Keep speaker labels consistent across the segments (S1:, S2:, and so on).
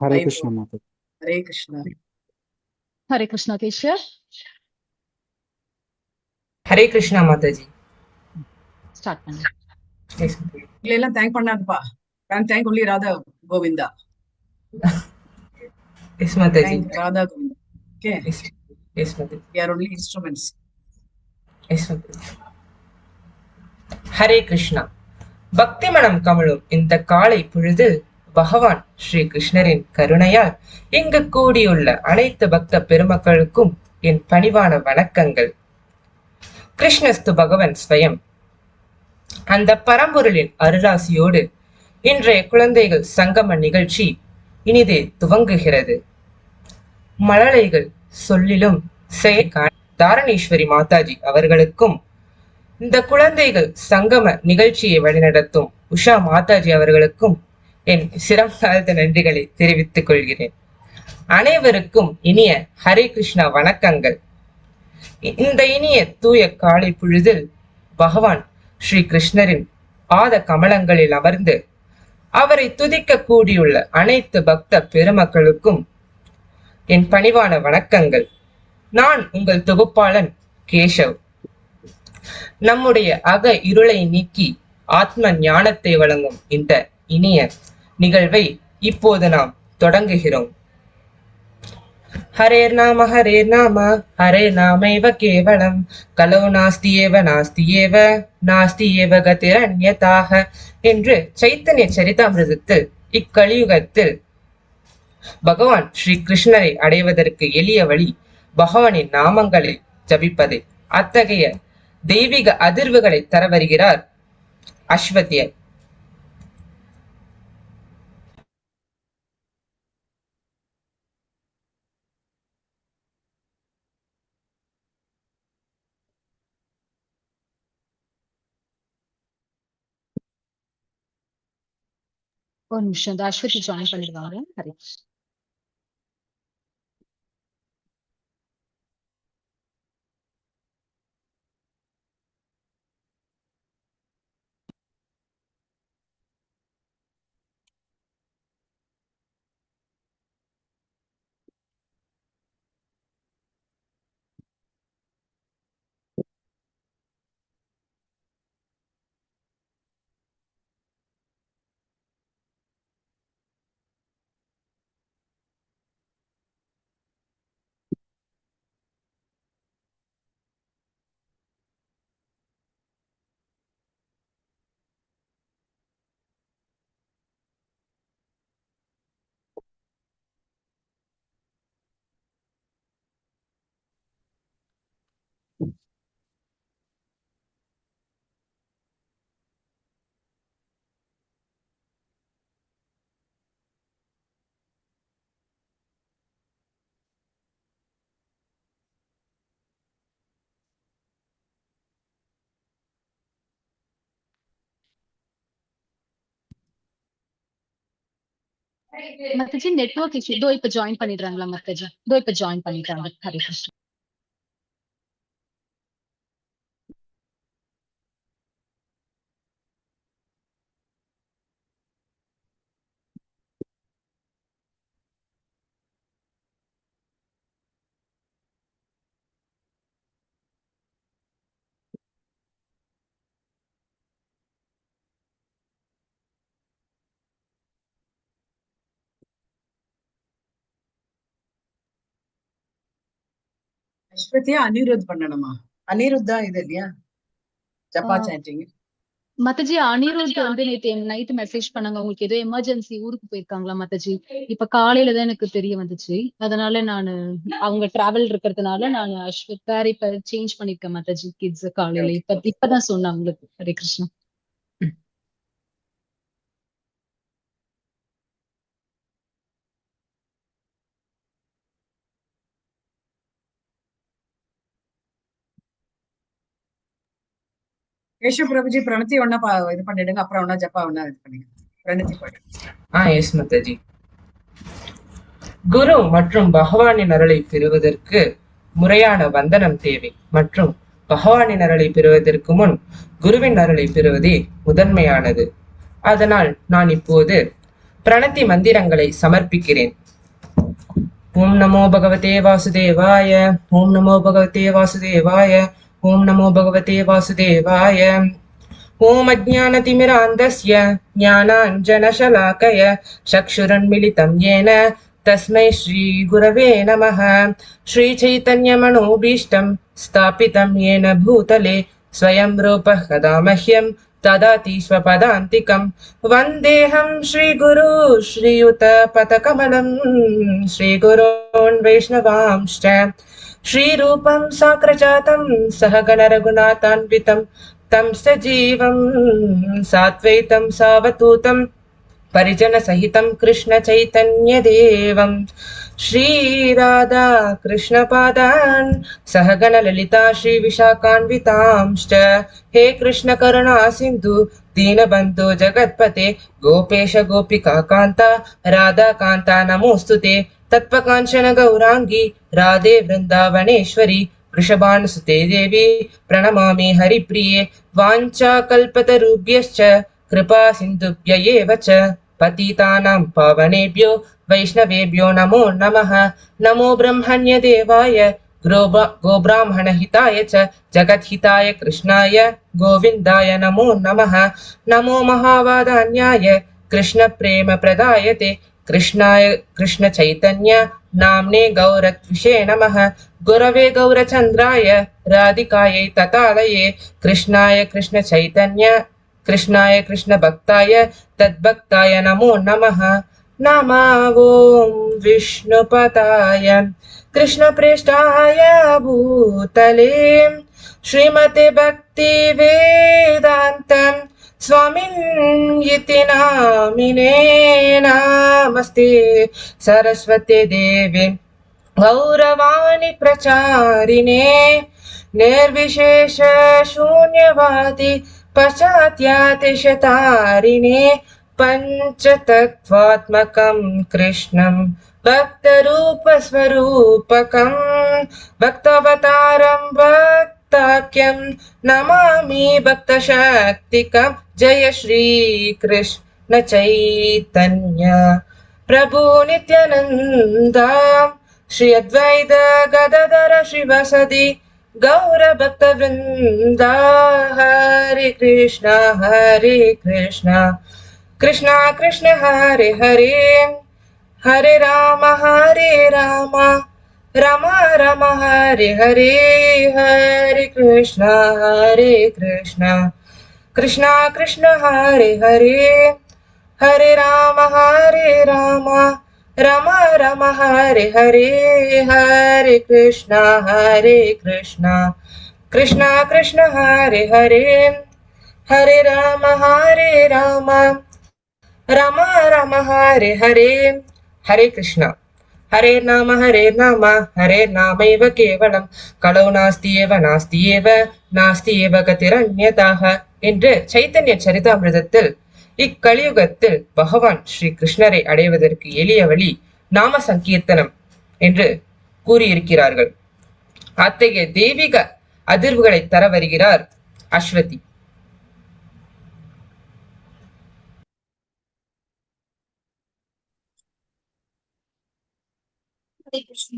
S1: हरे कृष्ण माता।
S2: हरे कृष्ण।
S3: हरे कृष्णा केशव।
S4: हरे कृष्णा माताजी।
S3: ஸ்டார்ட் பண்ணு.
S4: Yes,
S2: எல்லாம் தேங்க் பண்ணாதுப்பா. Thank only Radha Govinda.
S4: yes Mataji.
S2: Thank Radha Govinda. Okay.
S4: Yes, yes माताजी.
S2: We are only instruments.
S4: Yes माताजी. ஹரே கிருஷ்ணா. பக்தி மனம் கமழும் இந்த காலை பொழுதில் பகவான் ஸ்ரீ கிருஷ்ணரின் கருணையால் இங்கு கூடியுள்ள அனைத்து பக்த பெருமக்களுக்கும் என் பணிவான வணக்கங்கள். கிருஷ்ணஸ்து பகவன் ஸ்வயம். அந்த பரம்பொருளின் அருளாசியோடு இன்றைய குழந்தைகள் சங்கம நிகழ்ச்சி இனிதே துவங்குகிறது. மழலைகள் சொல்லிலும் தாரணேஸ்வரி மாதாஜி அவர்களுக்கும் இந்த குழந்தைகள் சங்கம நிகழ்ச்சியை வழிநடத்தும் உஷா மாதாஜி அவர்களுக்கும் என் சிறந்த நன்றிகளை தெரிவித்துக் கொள்கிறேன். அனைவருக்கும் இனிய ஹரே கிருஷ்ணா வணக்கங்கள். இந்த இனிய தூய காலை பொழுதில் பகவான் ஸ்ரீ கிருஷ்ணரின் பாத கமலங்களில் அமர்ந்து அவரை துதிக்க கூடியுள்ள அனைத்து பக்த பெருமக்களுக்கும் என் பணிவான வணக்கங்கள். நான் உங்கள் தொகுப்பாளன் கேசவ். நம்முடைய அக இருளை நீக்கி ஆத்ம ஞானத்தை வழங்கும் இந்த இனிய நிகழ்வை இப்போது நாம் தொடங்குகிறோம். ஹரேர் நாம ஹரே நாமைவ கேவலம் கலோ நாஸ்தியேவ நாஸ்தியேவ கதிரண்யதாக என்று சைத்தன்ய சரிதாமிரதத்தில் இக்கலியுகத்தில் பகவான் ஸ்ரீ கிருஷ்ணரை அடைவதற்கு எளிய வழி பகவானின் நாமங்களை ஜபிப்பது. அத்தகைய தெய்வீக அதிர்வுகளை தர வருகிறார் அஸ்வத்யர்.
S3: ஒரு நிமிஷம், இந்த அஸ்வதி ஜாயின் பண்ணிடுவாங்க. ஹரே கிருஷ்ணா. Mataji network issue. இதோ இப்ப ஜாயின் பண்ணிடுறாங்களா மாதாஜி? இதோ இப்ப ஜாயின் பண்ணிட்டாங்க. ஹரே கிருஷ்ணா.
S2: அஸ்வதியா அனிருத் பண்ணணுமா? அனிருத் தான் இது இல்லையா? ஜப்பா சாண்டிங்.
S3: மாதாஜி அனிருத் வந்து நேத்து நைட் மெசேஜ் பண்ணாங்க, உங்களுக்கு ஏதோ எமர்ஜென்சி ஊருக்கு போயிருக்காங்களா மாதாஜி. இப்ப காலையில தான் எனக்கு தெரிய வந்துச்சு. அதனால நானு அவங்க டிராவல் இருக்கிறதுனால நான் அஸ்வத் வேற இப்ப சேஞ்ச் பண்ணிருக்கேன் மாதாஜி. கிட்ஸ் காலையில இப்பதான் சொன்னேன் உங்களுக்கு. ஹரே கிருஷ்ணா.
S2: கேஷவ் பிரபுஜி பிரணத்தி ஒன்னா இது பண்ணிடுங்க, அப்புறம் ஒன்னா ஜப்பா ஒன்னா இது பண்ணிடுங்க. பிரணத்தி பாடு.
S4: எஸ் மாதாஜி. குரு மற்றும் பகவானின் அருளை பெறுவதற்கு முறையான வந்தனம் தேவை மற்றும் பகவானின் அருளை பெறுவதற்கு முன் குருவின் அருளை பெறுவதே முதன்மையானது. அதனால் நான் இப்போது பிரணத்தி மந்திரங்களை சமர்ப்பிக்கிறேன். ஓம் நமோ பகவதே வாசுதேவாய. ஓம் நமோ பகவதே வாசுதேவாய. ஓம் நமோ பகவதே வாசுதேவாய. ஓம் அஜ்ஞானதிமிராந்தஸ்ய ஞானாஞ்சனசலாக்கய சக்ஷுரன்மிலிதம் येन तस्मै श्रीगुरवे नमः. श्रीचैतन्यमनोभीष्टं स्थापितं येन भूतले स्वयं रूपः कदा मह्यं ददाति स्वपदान्तिकं. वन्देऽहं श्रीगुरु श्रीयुतपदकमलं श्रीगुरोन् वैष्णवांश्च श्रीरूपं साग्रजातं सहगणरघुनाथान्वितं तं सजीवं साद्वैतं सावधूतं परिजनसहितं कृष्णचैतन्यदेवं श्रीराधा कृष्णपादान् सहगणललिता श्रीविशाखान्वितांश्च. हे कृष्ण करुणा सिन्धु दीनबन्धु जगत्पते गोपेश गोपिकान्ता राधाकान्ता नमोऽस्तुते. तत्त्वकाञ्चन गौराङ्गी राधे वृन्दावनेश्वरी वृषभानुसुते देवी प्रणमामि हरिप्रिये. वाञ्छाकल्पतरुभ्यश्च कृपा सिन्धुभ्य एव च पतितानां पावनेभ्यो वैष्णवेभ्यो नमो नमः. नमो ब्रह्मण्यदेवाय गोब्राह्मणहिताय च जगद्हिताय कृष्णाय गोविन्दाय नमो नमः. नमो महावादान्याय कृष्णप्रेमप्रदायते कृष्णाय कृष्णचैतन्य नाम्ने गौरत्विषे नमः. गुरवे गौरचन्द्राय राधिकायै ततालये कृष्णाय कृष्णचैतन्य कृष्णाय कृष्णभक्ताय तद्भक्ताय नमो नमः. नमो विष्णुपदाय कृष्णप्रेष्ठाय भूतले श्रीमते भक्ति वेदान्त स्वामिन्यति नामिने. नमस्ते सरस्वती देवी गौरवाणी प्रचारिणे निर्विशेष शून्यवादी पश्चात्यातिशतारिणे. पञ्चतत्त्वात्मकं कृष्णं भक्तरूपस्वरूपकं भक्तावतारं भक्ताख्यं नमामि भक्तशक्तिकं. जय श्री कृष्ण चैतन्य प्रभु नित्यानंद श्री अद्वैत गदाधर श्रीवासदि गौर भक्त वृंदा. हरे कृष्णा कृष्णा कृष्ण हरे हरे हरे राम राम राम हरे हरे. हरे कृष्णा कृष्णा कृष्ण हरे हरे हरे राम राम राम हरे हरे. हरे कृष्णा कृष्णा कृष्ण हरे हरे हरे राम राम राम हरे हरे. हरे कृष्णा. हरे नाम हरे नामैव केवलं कलौ नास्ति एव गतिरन्यतः என்று சைத்தன்ய சரிதாமிர்தத்தில் இக்கலியுகத்தில் பகவான் ஸ்ரீ கிருஷ்ணரை அடைவதற்கு எளிய வழி நாம சங்கீர்த்தனம் என்று கூறியிருக்கிறார்கள். அத்தகைய தெய்வீக அதிர்வுகளை தர வருகிறார் அஸ்வதி.
S1: हरे कृष्ण।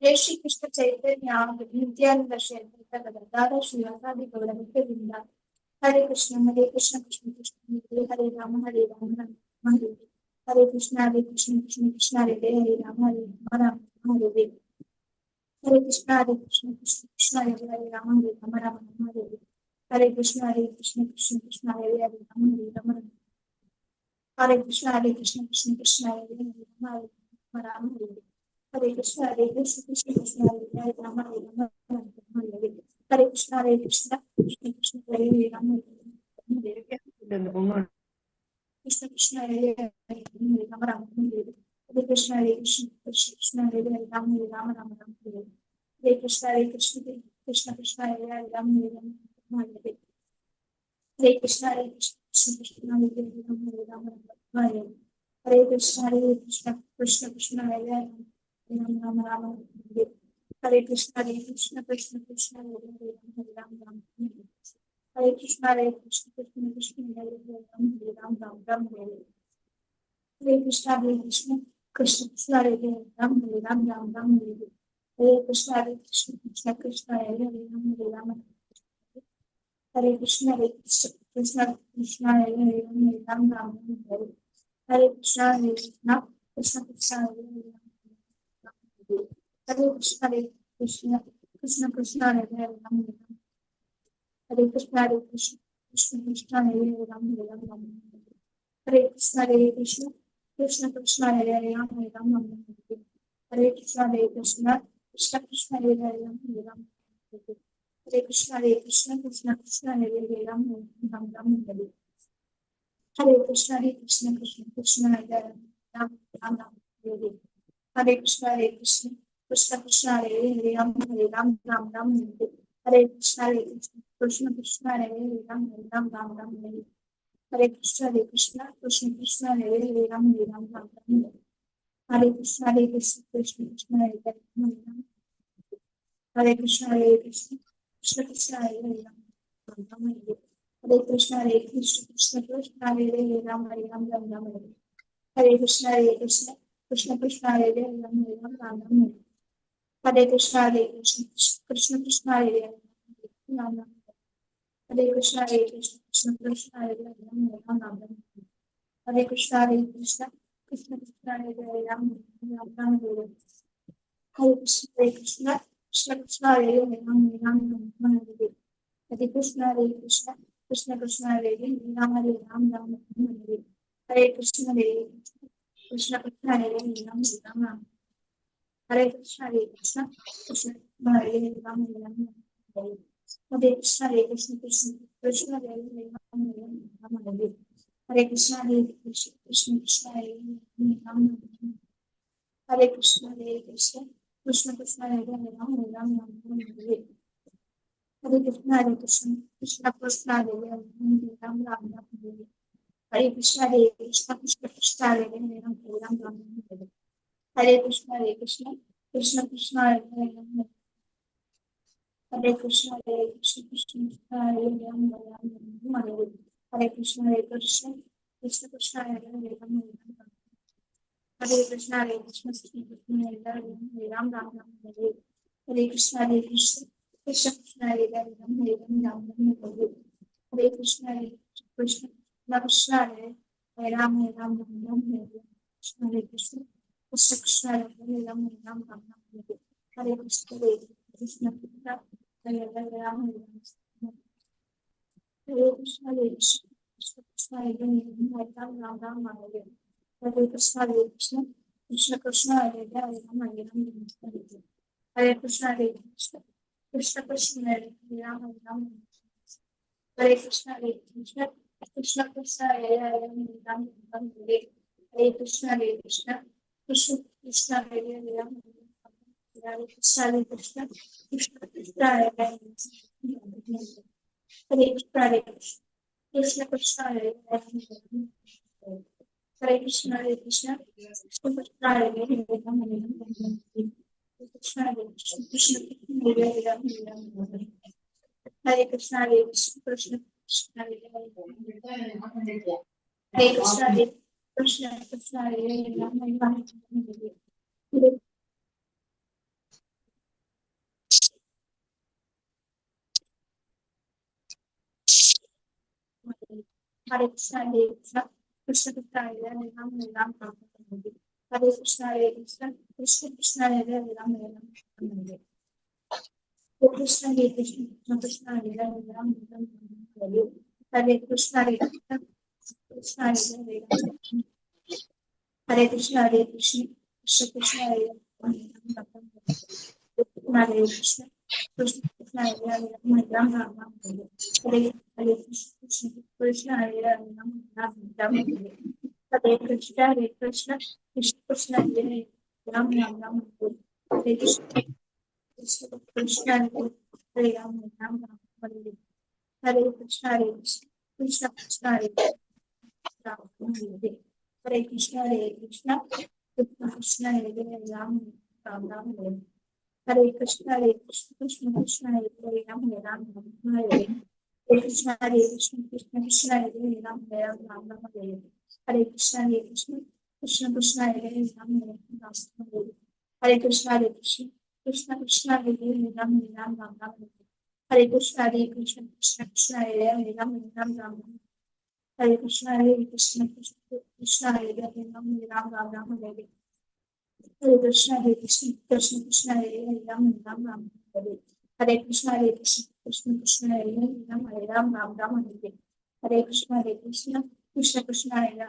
S1: जय श्री कृष्ण चैतन्य नित्यानंद श्री अद्वैत गदाधर श्रीवासादि गौरभक्त वृंदा. हरे कृष्ण कृष्ण कृष्ण हरे राम राम हरे हरे कृष्ण कृष्ण कृष्ण हरे राम राम हरे हरे कृष्ण कृष्ण कृष्ण हरे राम राम हरे हरे कृष्ण कृष्ण कृष्ण हरे राम हरे कृष्ण कृष्ण कृष्ण हरे राम हरे कृष्ण कृष्ण कृष्ण हरे राम हरे कृष्ण कृष्ण कृष्ण हरे राम कृष्ण कृष्ण हरे राम हरे कृष्ण कृष्ण हरे राम राम हरे कृष्ण कृष्ण कृष्ण कृष्ण हरे राम हरे कृष्ण कृष्ण कृष्ण हरे राम हरे कृष्ण कृष्ण कृष्ण हरे राम राम हरे कृष्ण कृष्ण कृष्ण हरे Ram Hare Krishna Krishna Krishna Hare Hare Ram Ram Ram Hare Hare Krishna Krishna Krishna Hare Ram Ram Ram Ram Hare Hare Krishna Krishna Krishna Hare Ram Ram Hare Krishna Krishna Krishna Hare Ram Ram Hare Hare Krishna Krishna Krishna Hare Hare Krishna Krishna Krishna Krishna Hare Ram Hare Krishna Krishna Krishna Hare Ram Ram Hare Krishna Krishna Krishna Krishna Hare Ram Hare Krishna Krishna Krishna Krishna Hare Ram Hare Krishna Krishna Krishna Krishna Hare Ram Hare Krishna Krishna Krishna Krishna Hare Ram Hare Krishna Krishna Krishna Krishna Hare Ram Hare Krishna Krishna Krishna Hare Ram Hare Krishna Krishna Krishna Krishna Hare Ram Hare Krishna Krishna Krishna Hare Ram Hare Krishna Krishna Krishna Hare Ram Hare Krishna Krishna Krishna Hare Ram Hare Krishna Krishna Krishna Krishna Hare Ram Hare Krishna Krishna Krishna Krishna Hare Ram Hare Krishna Krishna Krishna Hare Ram Hare Krishna Krishna Krishna Krishna Hare Ram Hare Krishna Krishna Krishna Hare Ram Hare Krishna Krishna Krishna Krishna Hare Ram Hare Krishna Krishna Krishna Hare Ram Hare Krishna Krishna Krishna Hare Ram Hare Krishna Krishna Krishna Hare Ram Hare Krishna Krishna Krishna Hare Ram Hare Krishna Krishna Krishna Krishna Hare Ram Hare Krishna Krishna Krishna Krishna Hare Ram Hare Krishna Krishna Krishna Krishna Hare Ram Hare Krishna Krishna Krishna Krishna Hare Ram Hare Krishna Krishna Krishna Hare Ram Hare Krishna Krishna Krishna Krishna Hare Ram Hare Krishna Krishna Krishna Hare Ram Hare Krishna Krishna Krishna Krishna Hare Ram Hare Krishna Krishna Krishna Hare Ram Krishna Krishna Krishna Krishna Hare Ram Hare Krishna Krishna Krishna Hare Ram Hare Krishna Krishna Krishna Hare Ram Hare Krishna Krishna Krishna Krishna Hare Ram Hare Krishna Krishna Krishna Krishna Hare Ram Hare Krishna Krishna Krishna Krishna Hare Ram Hare Krishna Krishna Krishna Krishna Hare Ram Hare Krishna Krishna Krishna Krishna Hare Ram Hare Krishna Krishna Krishna Hare Ram Hare Krishna Krishna Krishna Krishna Hare Ram Krishna Krishna Hare Ram Hare Krishna Krishna Krishna Hare Ram Hare Krishna Krishna Krishna Hare Ram Hare Krishna Krishna Krishna Krishna Hare Ram Hare Krishna Krishna Krishna Krishna Hare Ram Hare Krishna Krishna Krishna Hare Ram Hare Krishna Krishna Krishna Hare Ram Hare Krishna Krishna Krishna Krishna Hare Ram Hare Krishna Krishna Krishna Hare Ram Hare Krishna Krishna Hare Ram Hare Krishna Krishna Krishna Hare Ram Hare Krishna Krishna Hare Ram Hare Krishna Krishna Krishna Hare Ram Hare Krishna Krishna Krishna Hare Ram Hare Krishna Krishna Krishna Hare Ram Hare Krishna, Hare Krishna, Krishna Krishna, Hare Hare, Ram Ram, Ram Ram, Hare Hare. Hare Krishna, Hare Krishna, Krishna Krishna, Hare Hare, Ram Ram, Ram Ram, Hare Hare. Hare Krishna, Hare Krishna, Krishna Krishna, Hare Hare, Ram Ram, Ram Ram, Hare Hare. Hare Krishna, Hare Krishna, Krishna Krishna, Hare Hare, Ram Ram, Ram Ram. Hare Krishna, Hare Krishna, Krishna Krishna, Hare Hare, Ram Ram, Ram Ram, Hare Hare. Hare Krishna, Hare Krishna, Krishna Krishna, Hare Hare, Ram Ram, Ram Hare. Hare Krishna, Hare Krishna, Krishna Krishna, Hare Hare,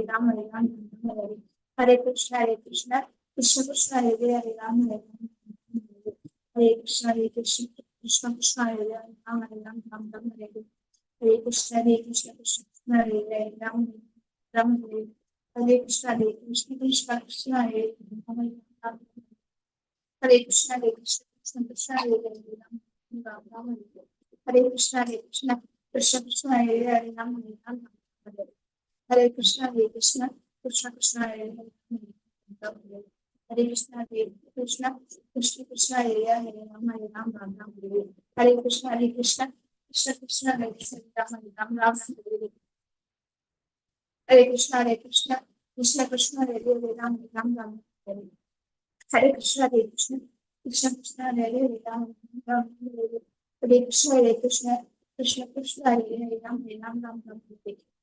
S1: Ram Ram, Ram Hare. Hare Krishna, Hare Krishna, Krishna Krishna, Hare Hare. Hare Krishna, Hare Krishna, Krishna Krishna, Hare Hare, Ram Ram, Ram Hare. Hare Krishna, Hare Krishna, Krishna Krishna, Hare Hare, Ram Ram, Ram Hare. Hare Krishna, Hare Krishna, Krishna Krishna, Hare Hare, Ram Ram, Ram Hare. Hare Krishna, Hare Krishna, Krishna Krishna, Hare Hare, Ram Ram Hare. Hare Krishna, Hare Krishna, Krishna Krishna, Hare Hare, Ram Ram. Hare Krishna, Hare Krishna, Krishna Krishna, Hare Hare, Ram Ram Hare. Hare Krishna, Hare Krishna, Krishna Krishna, Hare Hare, Ram Ram Hare. Hare Krishna, Hare Krishna, Krishna Krishna, Hare Hare, Ram Hare. Hare Krishna, Hare Krishna, Krishna Krishna, Hare Hare, Ram Ram Hare. Hare Krishna, Hare Krishna, Krishna Krishna, Hare Hare, Ram Ram Hare. Hare Krishna, Hare Krishna, Krishna Krishna, Hare Hare, Ram Ram Hare.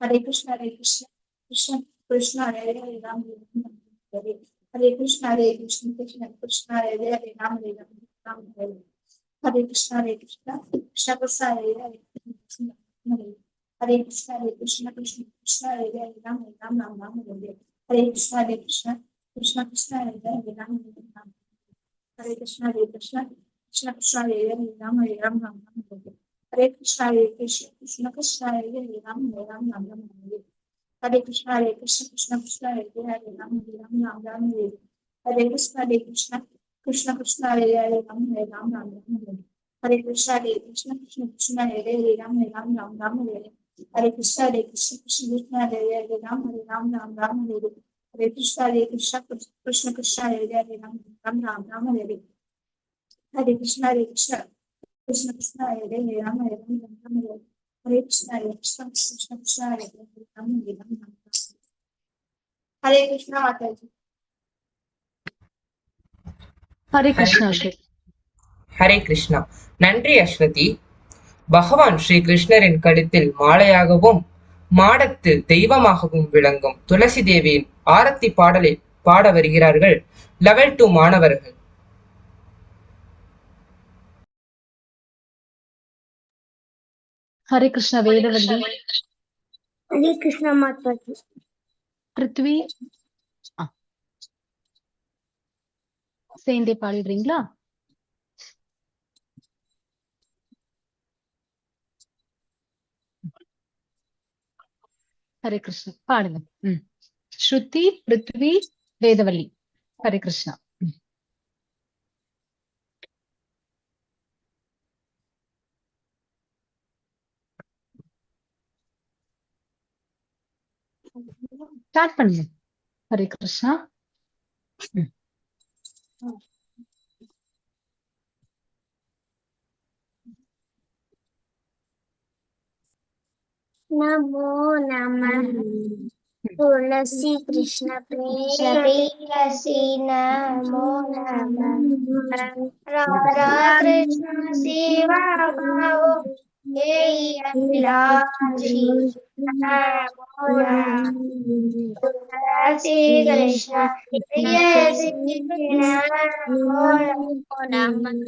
S1: Hare Krishna, Hare Krishna, Krishna Krishna, Hare Hare, Ram Ram Hare. Hare Krishna, Hare Krishna, Krishna Krishna, Hare Hare, Ram Ram Hare. Hare Krishna, Hare Krishna, Krishna Krishna, Hare Hare, Ram Ram Hare. Hare Krishna, Hare Krishna, Krishna Krishna, Hare Hare, Ram Ram Hare. Hare Krishna, Hare Krishna, Krishna Krishna, Hare Hare, Hare Krishna, Hare Krishna, Krishna Krishna, Hare Hare, Ram Ram Hare. Hare Krishna, Hare Krishna, Krishna Krishna, Hare Hare, Ram Ram. Hare Krishna, Hare Krishna, Krishna Krishna, Hare Hare, Ram Ram Hare. Hare Krishna, Hare Krishna, Krishna Krishna, Hare Hare, Ram Ram Hare. Hare Krishna, Hare Krishna, Krishna Krishna, Hare Hare, Ram Ram Hare. Hare Krishna, Hare Krishna, Krishna Krishna, Hare Hare, Ram Ram Hare. Hare Krishna, Hare Krishna, Krishna Krishna, Hare Hare, Ram Ram Hare. Hare Krishna, Hare Krishna, Krishna Krishna, Hare Hare, Ram Ram Hare. Hare Krishna, Hare Krishna, Krishna Krishna, Hare Hare, Ram Ram Hare. Hare Krishna, Hare Krishna, Krishna Krishna, Hare Hare, Ram Ram Hare. Hare Krishna, Hare Krishna, Krishna Krishna, Hare Hare, Ram Ram. Hare Krishna, Mataji.
S3: Hare Krishna Sri.
S4: Hare Krishna. நன்றி அஸ்வதி. பகவான் ஸ்ரீ கிருஷ்ணரின் கழுத்தில் மாலையாகவும் மாடத்தில் தெய்வமாகவும் விளங்கும் துளசி தேவியின் ஆரத்தி பாடலை பாட வருகிறார்கள் லெவல் 2 மாணவர்கள்.
S3: ஹரே கிருஷ்ணா வேதவல்லி.
S5: ஹரே கிருஷ்ணா மாதாஜி.
S3: பிருத்வி சேர்ந்தே பாடிடுறீங்களா? ஹரே கிருஷ்ணா பாடுங்க. ஸ்ருதி, பிருத்வி, வேதவல்லி. ஹரே கிருஷ்ணா. ஸ்டார்ட் பண்ணுங்க. ஹரே கிருஷ்ணா.
S5: நமோ நமः तुलसी कृष्ण प्रेयसी नमो नमः राधा कृष्ण सेवा भावो हे अभिलाषी नमो नमः तुलसी कृष्ण प्रेयसी नमो नमः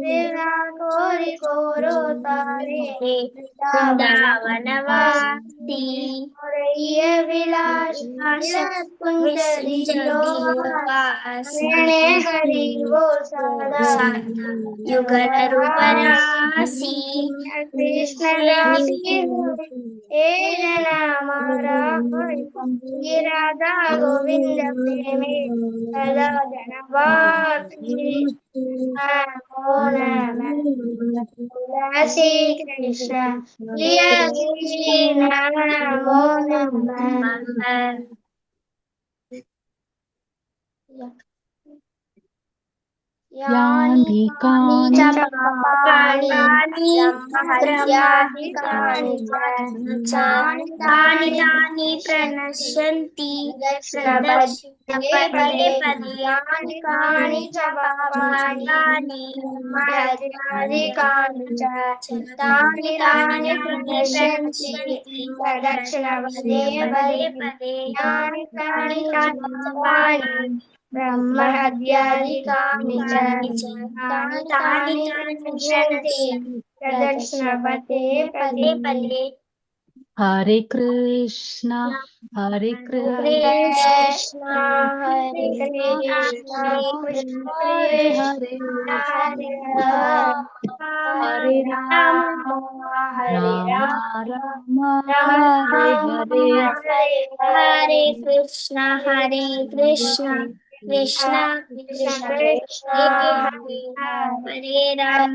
S5: सेवा कोरि कोरो तारे वृंदावनवासी विलास कुंज हरि वो सदा युगल रूपरासी कृष्ण राशि हे जना राधा गोविंद प्रेमे सदा जनवासी नमो नमः तुलसी कृष्ण प्रियसी नमो नमः
S3: यानि कानि
S5: च पापानि ब्रह्महत्याधिकानि च तानि प्रणश्यन्ति प्रदक्षिणे पदे यानि कानि च पापानि ब्रह्महत्याधिकानि च तानि प्रणश्यन्ति प्रदक्षिणे पदे यानि कानि च पापानि ब्रह्महत्याधिकानि च तानि प्रणश्यन्ति प्रदक्षिणपथे पदे
S3: हरे कृष्णा हरे
S5: कृष्ण हरे कृष्ण
S3: हरे हरे
S5: हरे
S3: हरे
S5: राम हरे
S3: राम
S5: राम
S3: राम हरे हरे
S5: हरे कृष्ण कृष्ण कृष्ण हरे राम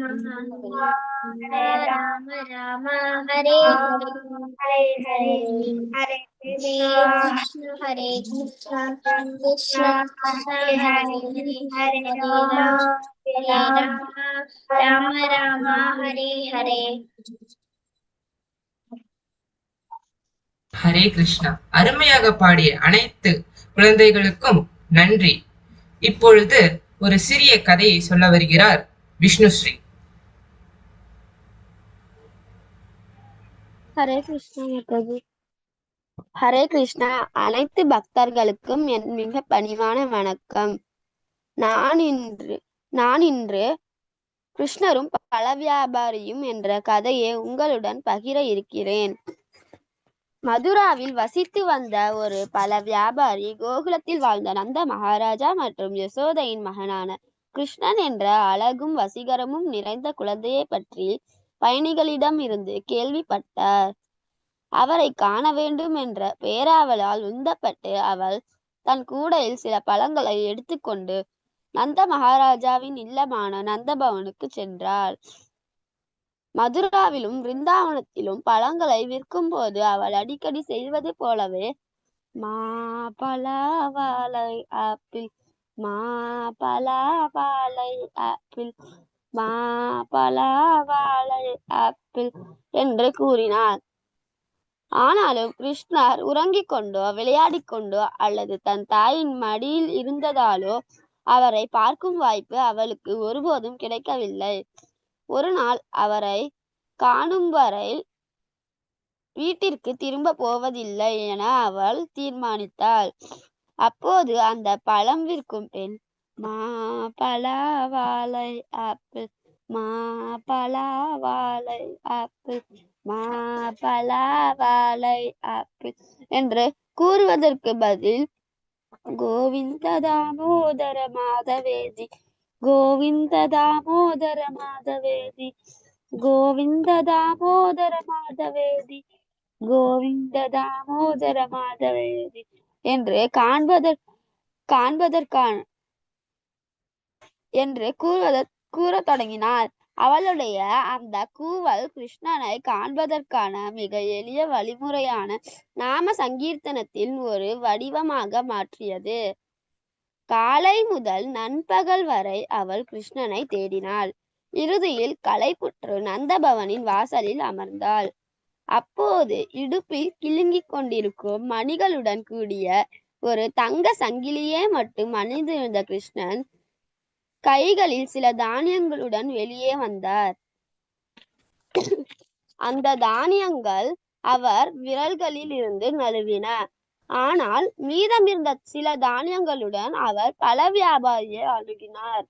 S5: राम राम हरे हरे हरे कृष्ण कृष्ण कृष्ण हरे हरे राम राम राम हरे हरे
S4: ஹரே கிருஷ்ணா. அருமையாக பாடிய அனைத்து குழந்தைகளுக்கும் நன்றி. இப்பொழுது ஒரு சிறிய கதையை சொல்ல வருகிறார் விஷ்ணுஸ்ரீ.
S6: ஹரே கிருஷ்ணா பிரபு. ஹரே கிருஷ்ணா. அனைத்து பக்தர்களுக்கும் என் மிக பணிவான வணக்கம். நான் இன்று கிருஷ்ணரும் பழ வியாபாரியும் என்ற கதையை உங்களுடன் பகிர இருக்கிறேன். மதுராவில் வசித்து வந்த ஒரு பழ வியாபாரி கோகுலத்தில் வாழ்ந்த நந்த மகாராஜா மற்றும் யசோதையின் மகனான கிருஷ்ணன் என்ற அழகும் வசீகரமும் நிறைந்த குழந்தையை பற்றி பயணிகளிடம் இருந்து கேள்விப்பட்டார். அவரை காண வேண்டும் என்ற பேராவலால் உந்தப்பட்டு அவள் தன் கூடையில் சில பழங்களை எடுத்துக்கொண்டு நந்த மகாராஜாவின் இல்லமான நந்தபவனுக்கு சென்றாள். மதுராவிலும் பிருந்தாவனத்திலும் பழங்களை விற்கும் போது அவள் அடிக்கடி செய்வது போலவே மாபழ வாழை ஆப்பிள் மாபழ வாழை ஆப்பிள் மாபழ வாழை ஆப்பிள் என்று கூறினார். ஆனாலும் கிருஷ்ணர் உறங்கிக் கொண்டோ விளையாடிக் கொண்டோ அல்லது தன் தாயின் மடியில் இருந்ததாலோ அவரை பார்க்கும் வாய்ப்பு அவளுக்கு ஒருபோதும் கிடைக்கவில்லை. ஒரு நாள் அவரை காணும் வரை வீட்டிற்கு திரும்ப போவதில்லை என அவள் தீர்மானித்தாள். அப்போது அந்த பழம் விற்கும் பெண் மாபழ வாழை ஆப்பிள் மாபழ வாழை ஆப்பிள் மாபழ வாழை ஆப்பிள் என்று கூறுவதற்கு பதில் கோவிந்த தாமோதர மாதவேதி கோவிந்த தாமோதர மாதவேதி கோவிந்த தாமோதர மாதவேதி கோவிந்த தாமோதர மாதவேதி என்று காண்பதற்கான என்று கூறத் தொடங்கினார். அவளுடைய அந்த கூவல் கிருஷ்ணனை காண்பதற்கான மிக எளிய வழிமுறையான நாம சங்கீர்த்தனத்தின் ஒரு வடிவமாக மாற்றியது. காலை முதல் நண்பகல் வரை அவள் கிருஷ்ணனை தேடினாள். இறுதியில் களைப்புற்று நந்தபவனின் வாசலில் அமர்ந்தாள். அப்போது இடுப்பில் கிலுங்கிக் கொண்டிருக்கும் மணிகளுடன் கூடிய ஒரு தங்க சங்கிலியே மட்டும் அணிந்திருந்த கிருஷ்ணன் கைகளில் சில தானியங்களுடன் வெளியே வந்தார். அந்த தானியங்கள் அவர் விரல்களில் இருந்து நழுவின. ஆனால் மீதமிருந்த சில தானியங்களுடன் அவர் பழ வியாபாரியை அணுகினார்.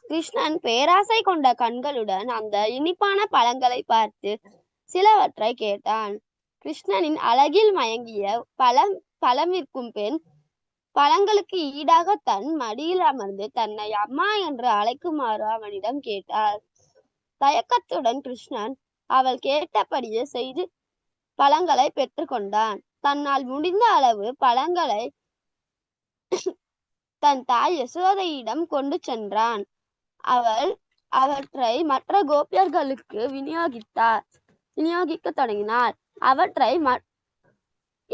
S6: கிருஷ்ணன் பேராசை கொண்ட கண்களுடன் அந்த இனிப்பான பழங்களை பார்த்து சிலவற்றை கேட்டான். கிருஷ்ணனின் அழகில் மயங்கிய பழம் விற்கும் பெண் பழங்களுக்கு ஈடாக தன் மடியில் அமர்ந்து தன்னை அம்மா என்று அழைக்குமாறு அவனிடம் கேட்டாள். தயக்கத்துடன் கிருஷ்ணன் அவள் கேட்டபடியே செய்து பழங்களை பெற்றுக்கொண்டான். தன்னால் முடிந்த அளவு பழங்களை தன் தாய் யசோதையிடம் கொண்டு சென்றான். அவள் அவற்றை மற்ற கோபியர்களுக்கு விநியோகிக்க தொடங்கினாள். அவற்றை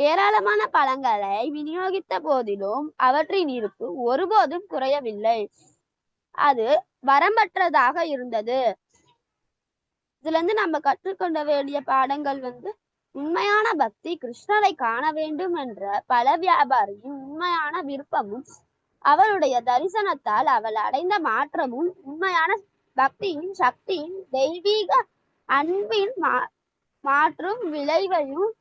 S6: ஏராளமான பழங்களை விநியோகித்த போதிலும் அவற்றின் இருப்பு ஒருபோதும் குறையவில்லை. அது வரம்பற்றதாக இருந்தது. இதுல இருந்து நம்ம கற்றுக்கொள்ள வேண்டிய பாடங்கள் உண்மையான பக்தி கிருஷ்ணரை காண வேண்டும் என்ற பல வியாபாரியின் உண்மையான விருப்பமும் அவளுடைய தரிசனத்தால் அவள் அடைந்த மாற்றமும் உண்மையான பக்தியின் சக்தியின் தெய்வீக அன்பின் மாற்றும் விளைவையும்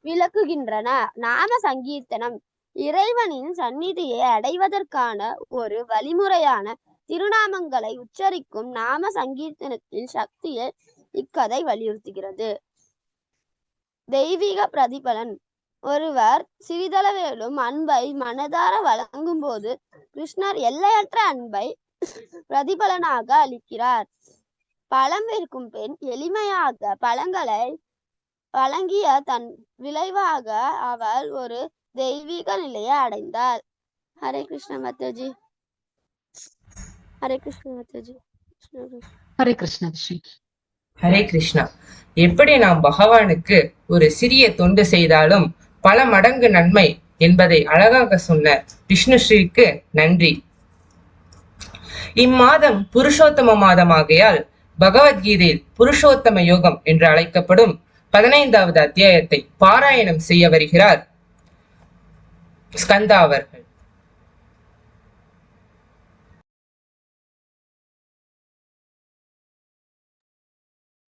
S6: விளக்குகின்றன. நாம சங்கீர்த்தனம் இறைவனின் சந்நிதியை அடைவதற்கான ஒரு வழிமுறையான திருநாமங்களை உச்சரிக்கும் நாம சங்கீர்த்தனத்தில் சக்தியை இக்கதை வலியுறுத்துகிறது. தெய்வீக பிரதிபலன் ஒருவர் சிறிதளவேலும் அன்பை மனதார வழங்கும் போது கிருஷ்ணர் எல்லையற்ற அன்பை பிரதிபலனாக அளிக்கிறார். பழம் விற்கும் பெண் எளிமையாக பழங்களை வழங்கிய தன் விளைவாக அவள் ஒரு தெய்வீக நிலையை அடைந்தாள். ஹரே கிருஷ்ண மாதாஜி. ஹரே கிருஷ்ண மாதாஜி.
S3: ஹரே கிருஷ்ணா.
S4: ஹரே கிருஷ்ணா. எப்படி நாம் பகவானுக்கு ஒரு சிறிய தொண்டு செய்தாலும் பல மடங்கு நன்மை என்பதை அழகாக சொன்ன விஷ்ணுஸ்ரீக்கு நன்றி. இம்மாதம் புருஷோத்தம மாதமாகையால் பகவத்கீதையில் புருஷோத்தம யோகம் என்று அழைக்கப்படும் 15வது அத்தியாயத்தை பாராயணம் செய்ய வருகிறார் ஸ்கந்தா அவர்கள்.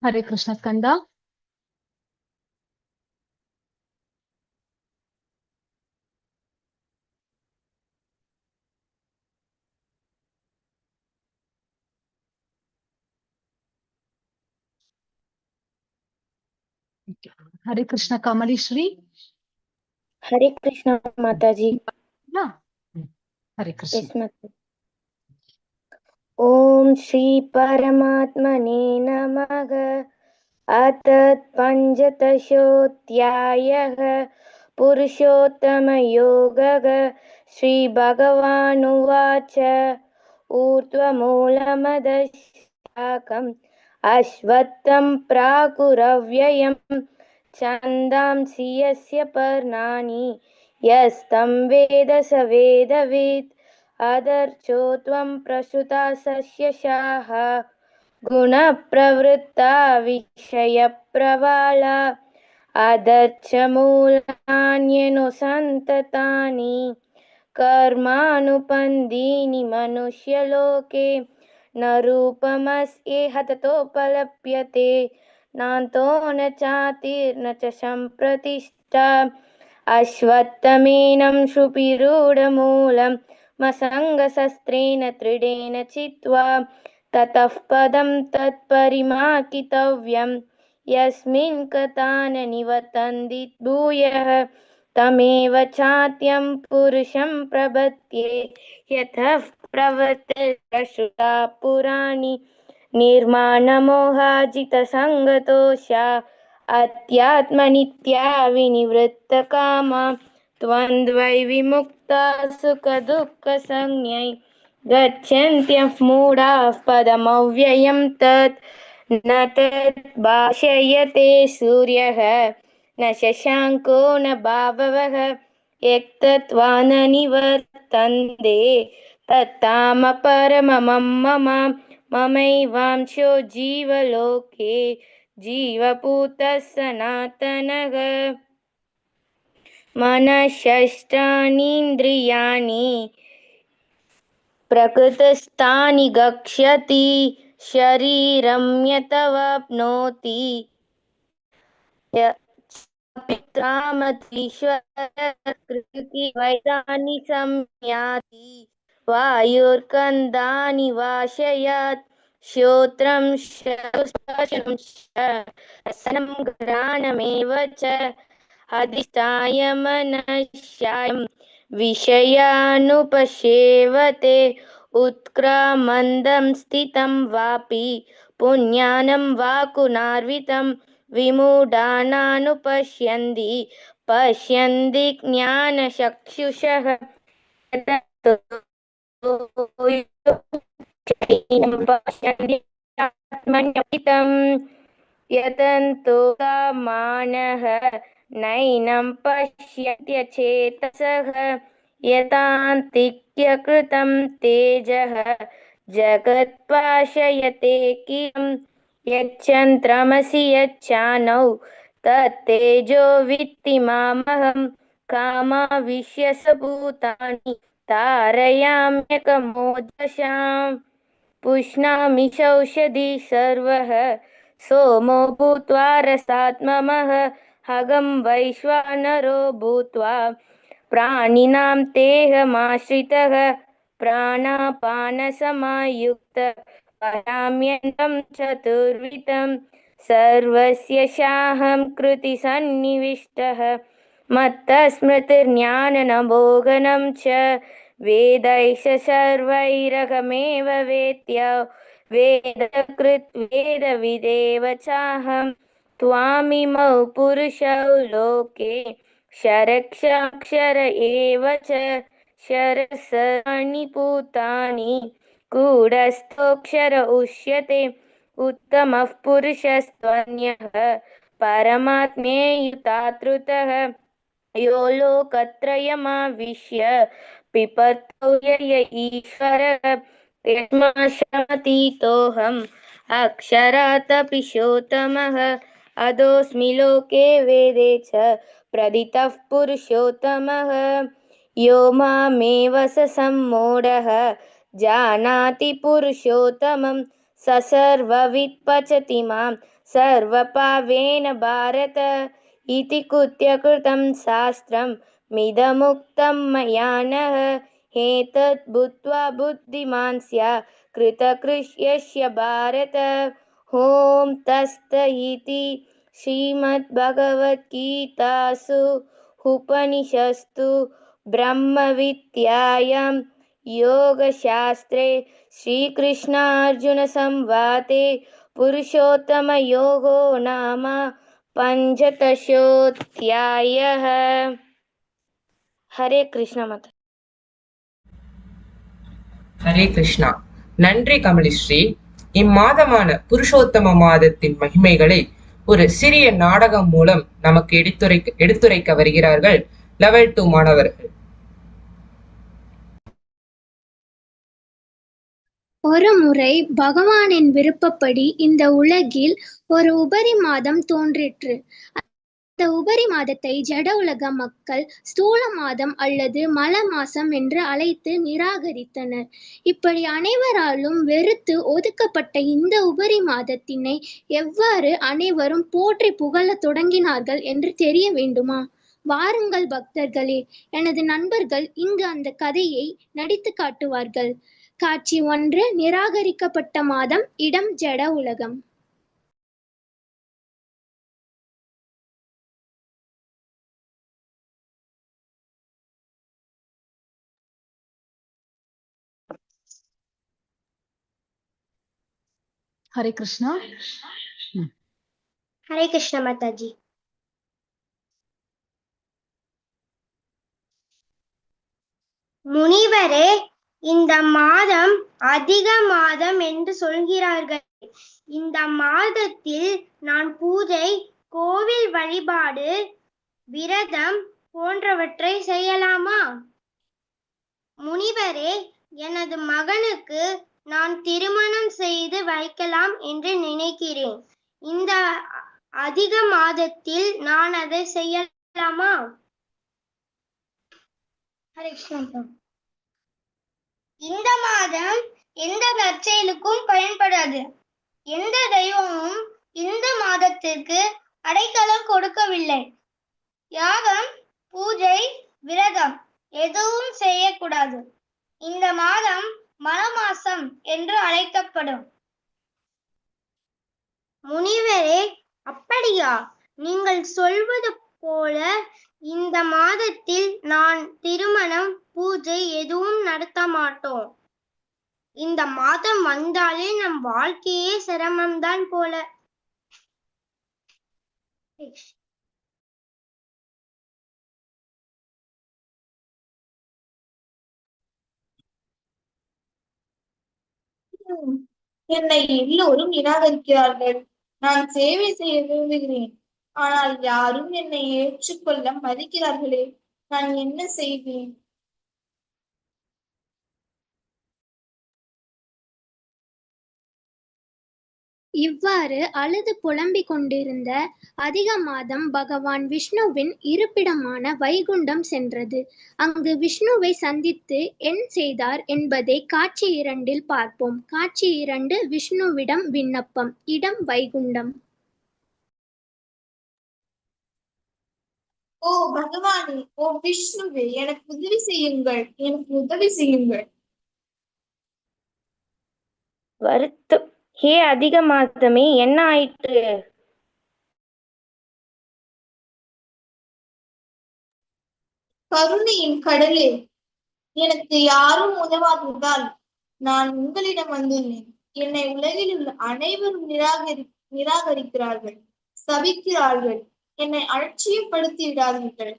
S3: ஹரே கிருஷ்ண ஸ்கந்தா. हरे कृष्णा कमली श्री.
S7: हरे कृष्णा माताजी.
S3: हरे कृष्ण.
S7: ओम श्री परमात्मने नमः. अथ पंचदशोऽध्यायः पुरुषोत्तम योगः. श्री भगवानुवाच ऊर्ध्वमूलमधः अश्वत्थं प्राकुरव्ययम् छन्दांसि यस्य पर्णानि यस्तं वेद स वेदवित्. अदर्शो त्वं प्रसुता सस्यशाः गुणप्रवृत्ता विषयप्रवाला. अदर्शमूलान्यनुसन्ततानि कर्मानुपन्दीनि मनुष्यलोके. न रूपमस्येह ततोपलभ्यते नान्तो न चातिर्न च सम्प्रतिष्ठा. अश्वत्थमेनं सुविरूढमूलं मसङ्गशस्त्रेण दृढेन चित्वा ततः पदं तत्परिमार्गितव्यं. यस्मिन् कथा न निवर्तन्ति भूयः तमेव चात्यं पुरुषं प्रपद्ये. यतः प्रवर्तते पुराणी निर्माणमोहाजितसङ्गतोषा अध्यात्मनित्या विनिवृत्तकामा. द्वन्द्वै विमुक्ता सुखदुःखसंज्ञै गच्छन्त्यः मूढाः पदमव्ययं तत्. न तत् भाषयते सूर्यः न शशाङ्को न भावः यत्तत्त्वा न निवर्तन्ते तत्ताम परममं मम. ममैवांशो जीवलोके जीवभूतः सनातनः. मनःषष्ठानीन्द्रियाणि प्रकृतिस्थानि गच्छति शरीरं यतवाप्नोति पित्रामतीश्वरकृतिवैदानि संयाति. वायुर्गन्धानि वाशयात् श्रोत्रं चक्षुस्पर्शनं रसनं घ्राणमेव च. अधिष्ठाय मनश्चायं विषयानुपसेवते. उत्क्रामन्दं स्थितं वापि पुण्यानं वा कुणार्वितं. विमूढानानुपश्यन्ति पश्यन्ति ज्ञानचक्षुषः. यतन्तो कामानः नैनं पश्यत्यचेतसः यतान्तिक्यकृतं तेजः जगत्पाशयते किलं यच्चन्द्रमसि यच्चानौ तत्तेजो वित्ति मामहं कामाविश्य स भूतानि तारयाम्यकमोजसाम् पुष्णामि चौषधि सर्वः सोमो भूत्वा रसात्ममः हगं वैश्वानरो भूत्वा प्राणिनां देहमाश्रितः प्राणापानसमायुक्त पराम्यन्तं चतुर्विधं सर्वस्य शाहं कृति सन्निविष्टः मत्तस्मृतिर्ज्ञाननभोगनं च वेदैश सर्वैरहमेव वेद्य वेदकृत् वेदविदेव चाहं त्वामिमौ पुरुषौ लोके क्षरक्षाक्षर एव च शरसर्वाणि भूतानि गूढस्थोऽक्षर उच्यते उत्तमः पुरुषस्त्वन्यः परमात्मेयुतातृतः यो लोकत्रयमाविश्य पिबर्तो य ईश्वरः यस्माशमतीतोऽहम् अक्षरादपि शोतमः अधोऽस्मि लोके वेदे च प्रदितः पुरुषोत्तमः यो मामेव स सम्मूढः जानाति पुरुषोत्तमं स सर्ववित् पचति मां सर्वपावेन भारत इति कृत्यकृतं शास्त्रं मिदमुक्तं मया नः एतत् भूत्वा बुद्धिमान् स्यात् कृतकृत्यस्य भारत ॐ तत्सदिति श्रीमद्भगवद्गीतासु उपनिषत्सु ब्रह्मविद्यायां योगशास्त्रे श्रीकृष्णार्जुनसंवादे पुरुषोत्तमयोगो नाम पञ्चदशोऽध्यायः हरे कृष्ण माता
S4: ஹரே கிருஷ்ணா. நன்றி கமலிஸ்ரீ. இம்மாதமான புருஷோத்தம மாதத்தின் மகிமைகளை ஒரு சிறிய நாடகம் மூலம் நமக்கு எடுத்துரைக்க வருகிறார்கள் லெவல் 2 மாணவர்கள்.
S8: ஒரு முறை பகவானின் விருப்பப்படி இந்த உலகில் ஒரு உபரி மாதம் தோன்றிற்று. அந்த உபரி மாதத்தை ஜட உலக மக்கள் ஸ்தூல மாதம் அல்லது மல மாசம் என்று அழைத்து நிராகரித்தனர். இப்படி அனைவராலும் வெறுத்து ஒதுக்கப்பட்ட இந்த உபரி மாதத்தினை எவ்வாறு அனைவரும் போற்றி புகழத் தொடங்கினார்கள் என்று தெரிய வேண்டுமா? வாருங்கள் பக்தர்களே, எனது நண்பர்கள் இங்கு அந்த கதையை நடித்து காட்டுவார்கள். காட்சி 1. நிராகரிக்கப்பட்ட மாதம். இடம் ஜட உலகம்.
S3: ஹரே கிருஷ்ணா.
S5: हरे कृष्ण माता जी। முனிவரே, இந்த மாதம் அதிக மாதம் என்று சொல்கிறார்கள். இந்த மாதத்தில் நான் பூஜை, கோவில் வழிபாடு, விரதம் போன்றவற்றை செய்யலாமா? முனிவரே, எனது மகனுக்கு நான் திருமணம் செய்து வைக்கலாம் என்று நினைக்கிறேன். இந்த அதிக மாதத்தில் நான் அதை செய்யலாமா? இந்த மாதம் எந்த நற்செயலுக்கும் பயன்படாது. எந்த தெய்வமும் இந்த மாதத்திற்கு அடைக்கலம் கொடுக்கவில்லை. யாகம், பூஜை, விரதம் எதுவும் செய்யக்கூடாது. இந்த மாதம் மலமாசம் என்று அழைக்கப்படும். முனிவரே, அப்படியா? நீங்கள் சொல்வது போல இந்த மாதத்தில் நான் திருமணம், பூஜை எதுவும் நடத்த மாட்டோம். இந்த மாதம் வந்தாலே நம் வாழ்க்கையே சிரமம்தான் போல.
S1: என்னை எல்லோரும் நிராகரிக்கிறார்கள். நான் சேவை செய்ய விரும்புகிறேன். ஆனால் யாரும் என்னை ஏற்றுக்கொள்ள மறுக்கிறார்களே, நான் என்ன செய்வேன்?
S8: இவ்வாறு அழுது புலம்பிக் கொண்டிருந்த அதிக மாதம் பகவான் விஷ்ணுவின் இருப்பிடமான வைகுண்டம் சென்றது. அங்கு விஷ்ணுவை சந்தித்து என் செய்தார் என்பதை காட்சி 2 பார்ப்போம். காட்சி 2, விஷ்ணுவிடம் விண்ணப்பம். இடம் வைகுண்டம்.
S1: ஓ பகவானே, ஓ விஷ்ணுவே, எனக்கு உதவி செய்யுங்கள், எனக்கு உதவி செய்யுங்கள்.
S7: வருத்து ஹே அதிக மாதமே, என்ன ஆயிற்று?
S1: கருணையின் கடலே, எனக்கு யாரும் உதவாததால் நான் உங்களிடம் வந்துள்ளேன். என்னை உலகில் உள்ள அனைவரும் நிராகரிக்கிறார்கள், சபிக்கிறார்கள். என்னை அலட்சியப்படுத்தி விடாதீர்கள்.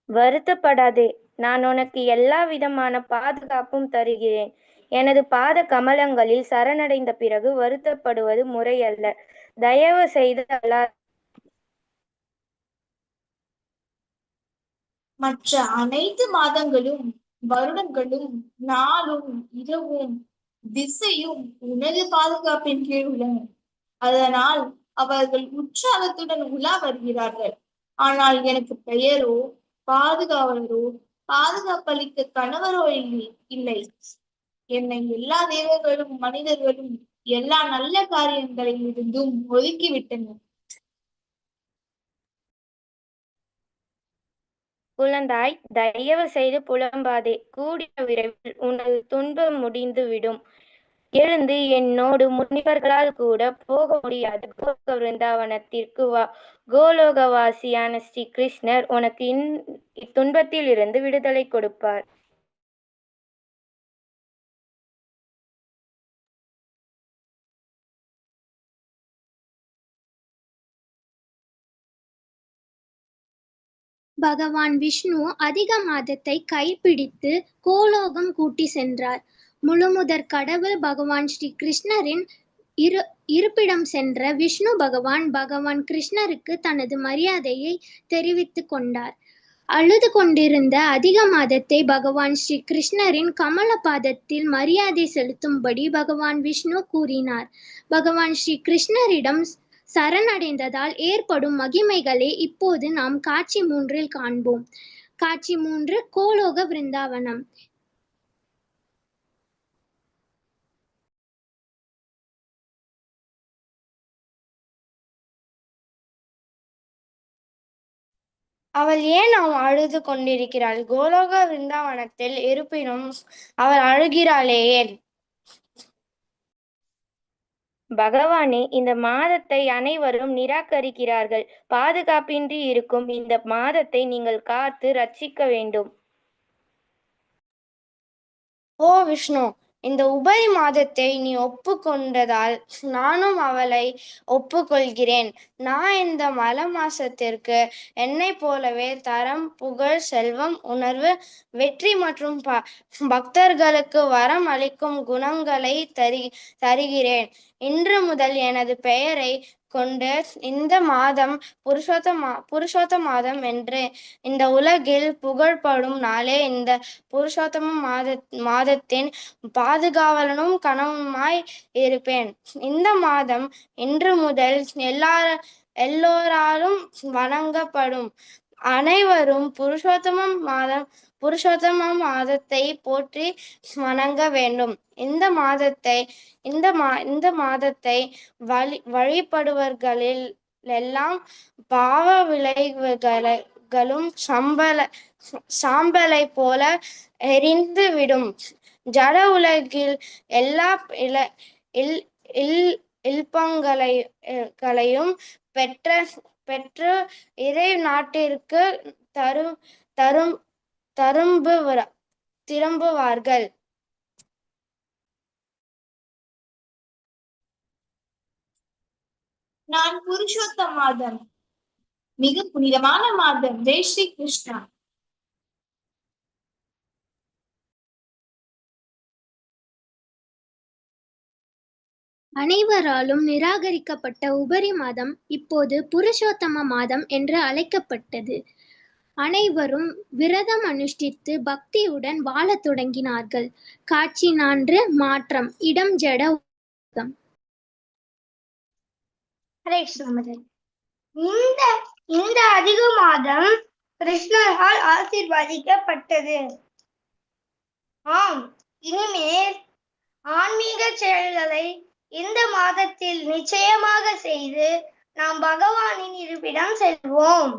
S7: வருத்தப்படாதே, நான் உனக்கு எல்லா விதமான பாதுகாப்பும் தருகிறேன். எனது பாத கமலங்களில் சரணடைந்த பிறகு வருத்தப்படுவது முறையல்ல. தயவு செய்து
S1: மற்ற அனைத்து மாதங்களும், வருடங்களும், நாளும், இரவும், திசையும் உனது பாதுகாப்பின் கீழ் உள்ளன. அதனால் அவர்கள் உற்சாகத்துடன் உலா வருகிறார்கள். ஆனால் எனக்கு பெயரோ, பாதுகாவலரோ, பாதுகாப்பளிக்க கணவரோ இல்லை. என்னை எல்லா தேவர்களும், மனிதர்களும் எல்லா நல்ல காரியங்களில் இருந்தும் ஒதுக்கிவிட்டனர்.
S7: குழந்தாய், தயவு செய்து புலம்பாதே. கூடிய விரைவில் உனது துன்பம் முடிந்து விடும். எழுந்து என்னோடு முனிவர்களால் கூட போக முடியாது கோலோக விருந்தாவனத்திற்கு வா. கோலோகவாசியான ஸ்ரீ கிருஷ்ணர் உனக்கு இத்துன்பத்தில் இருந்து விடுதலை கொடுப்பார்.
S8: பகவான் விஷ்ணு அதிக மாதத்தை கைப்பிடித்து கோலோகம் கூட்டி சென்றார். முழுமுதற் கடவுள் பகவான் ஸ்ரீ கிருஷ்ணரின் இருப்பிடம் சென்ற விஷ்ணு பகவான் கிருஷ்ணருக்கு தனது மரியாதையை தெரிவித்துக் கொண்டார். அழுது கொண்டிருந்த அதிக மாதத்தை பகவான் ஸ்ரீ கிருஷ்ணரின் கமல பாதத்தில் மரியாதை செலுத்தும்படி பகவான் விஷ்ணு கூறினார். பகவான் ஸ்ரீ கிருஷ்ணரிடம் சரணடைந்ததால் ஏற்படும் மகிமைகளை இப்போது நாம் காட்சி 3 காண்போம். காட்சி 3, கோலோக விருந்தாவனம்.
S5: அவள் ஏன் அழுது கொண்டிருக்கிறாள்? கோலோக விருந்தாவனத்தில் இருப்பினும் அவள் அழுகிறாளே ஏன்?
S7: பகவானே, இந்த மாதத்தை அனைவரும் நிராகரிக்கிறார்கள். பாதுகாப்பின்றி இருக்கும் இந்த மாதத்தை நீங்கள் காத்து ரட்சிக்க வேண்டும்.
S5: ஓ விஷ்ணு, இந்த உபரி மாதத்தை நீ ஒப்புக்கொண்டதால் நானும் அவளை ஒப்புக்கொள்கிறேன். நான் இந்த மல மாசத்திற்கு என்னை போலவே தரம், புகழ், செல்வம், உணர்வு, வெற்றி மற்றும் பக்தர்களுக்கு வரம் அளிக்கும் குணங்களை தருகிறேன். இன்று முதல் எனது பெயரை கொண்டு இந்த மாதம் புருஷோத்த மாதம் என்று இந்த உலகில் புகழ்படும் நாளே. இந்த புருஷோத்தம மாதத்தின் பாதுகாவலனும் கணவனுமாய் இருப்பேன். இந்த மாதம் இன்று முதல் எல்லோராலும் வணங்கப்படும். அனைவரும் புருஷோத்தம மாதத்தை போற்றி வணங்க வேண்டும். இந்த மாதத்தை வழிபடுவர்களில் எல்லாம் பாவ விளைவுகளும் சாம்பலை போல எரிந்து விடும். ஜட உலகில் எல்லா இல்பங்களையும் பெற்று இறை நாட்டிற்கு திரும்புவார்கள்.
S1: நான் புருஷோத்த மாதம், மிக புனிதமான மாதம். ஜெய் ஸ்ரீ கிருஷ்ணா.
S8: அனைவராலும் நிராகரிக்கப்பட்ட உபரி மாதம் இப்போது புருஷோத்தம மாதம் என்று அழைக்கப்பட்டது. அனைவரும் விரதம் அனுஷ்டித்து பக்தியுடன் வாழத் தொடங்கினார்கள். காட்சி 4 மாற்றம். இடம் ஜட உலகம்.
S9: ஹரே கிருஷ்ண. இந்த இந்த அதிக மாதம் கிருஷ்ணரால் ஆசீர்வதிக்கப்பட்டது. ஆம், இனிமேல் ஆன்மீக செயல்களை இந்த மாதத்தில் நிச்சயமாக செய்து நாம் பகவானின் இருப்பிடம் செல்வோம்.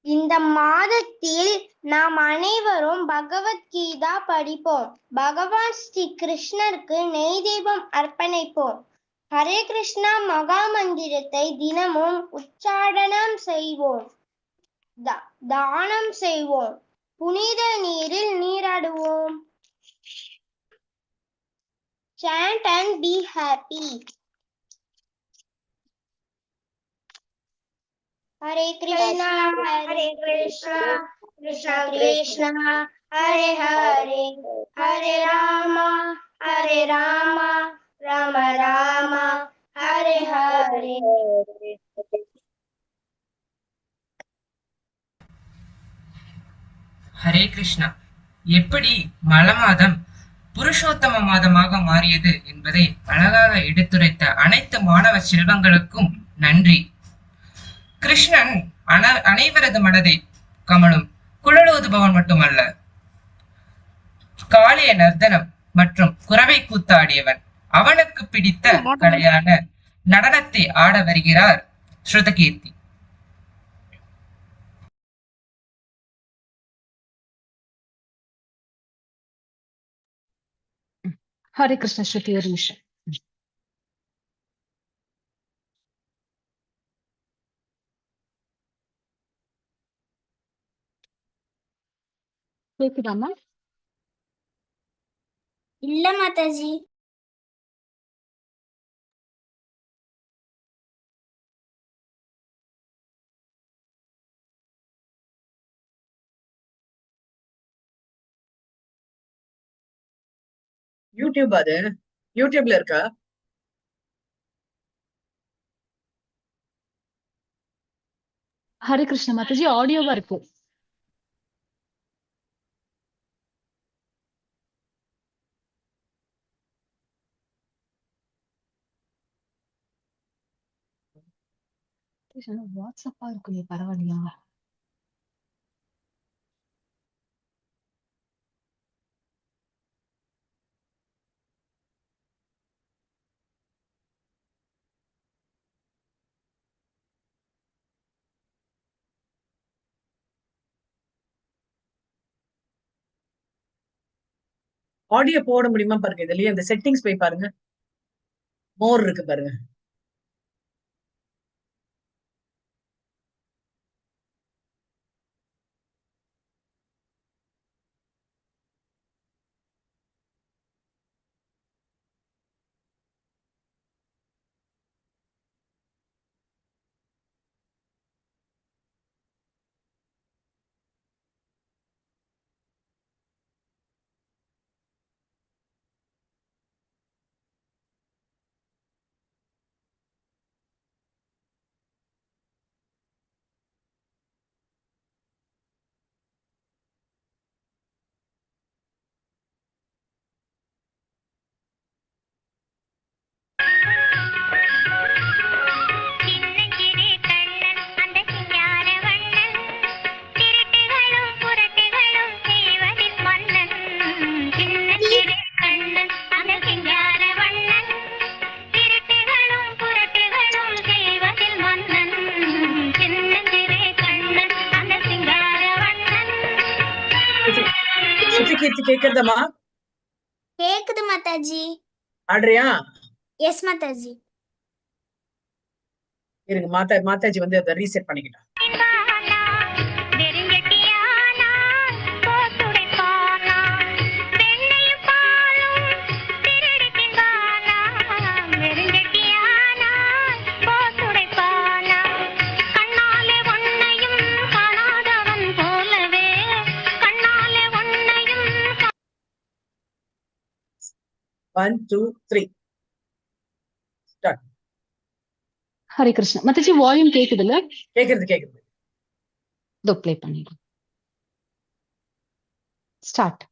S9: இந்த மாதத்தில் நாம் அனைவரும் பகவத்கீதா படிப்போம். பகவான் ஸ்ரீ கிருஷ்ணருக்கு நெய் தீபம் அர்ப்பணிப்போம். ஹரே கிருஷ்ணா மகா மந்திரத்தை தினமும் உச்சாரணம் செய்வோம். தானம் செய்வோம். புனித நீரில் நீராடுவோம். Chant and be happy. Hare Krishna, Hare Krishna, Krishna Krishna, Hare Hare, Hare Rama, Hare Rama, Rama Rama, Hare Hare.
S4: Hare Krishna. எப்படி மல மாதம் புருஷோத்தம மாதமாக மாறியது என்பதை அழகாக எடுத்துரைத்த அனைத்து மாணவ செல்வங்களுக்கும் நன்றி. கிருஷ்ணன் அனைவரது மனதை கமலும் குழலோதுபவன் மட்டுமல்ல, காளிய நர்த்தனம் மற்றும் குரவை கூத்தாடியவன். அவனுக்கு பிடித்த கலையான நடனத்தை ஆட வருகிறார் ஸ்ருதகீர்த்தி.
S3: ஹரே கிருஷ்ண. ஸ்ருதி ஒரு நிமிஷம். கேக்குதாமா?
S9: இல்ல மாதாஜி.
S2: யூடியூப் அது யூடியூப்ல இருக்கா?
S3: ஹரே கிருஷ்ண மாதாஜி, ஆடியோவா இருக்கு. வாட்ஸ்அப்பா இருக்கு, பரவாயில்லையா?
S2: ஆடியோ போட முடியுமா பாருங்க. இதுலயே அந்த செட்டிங்ஸ் போய் பாருங்க. மோர் இருக்கு பாருங்க. ஸ்ருதிகீர்த்தி கேக்குறதமா?
S9: கேக்குது மாதாஜி.
S2: ஆடுறியா?
S9: எஸ் மாதாஜி.
S2: இருங்க, மாதாஜி வந்து அதை ரீசெட் பண்ணிக்கிட்டா. 1, 2, 3 ஸ்டார்ட்.
S3: ஹரே கிருஷ்ணா. மத்தஜி வால்யூம் கேக்குதுல்ல?
S2: கேக்குது.
S3: இதோ ப்ளே பண்ணிடுறேன். Start.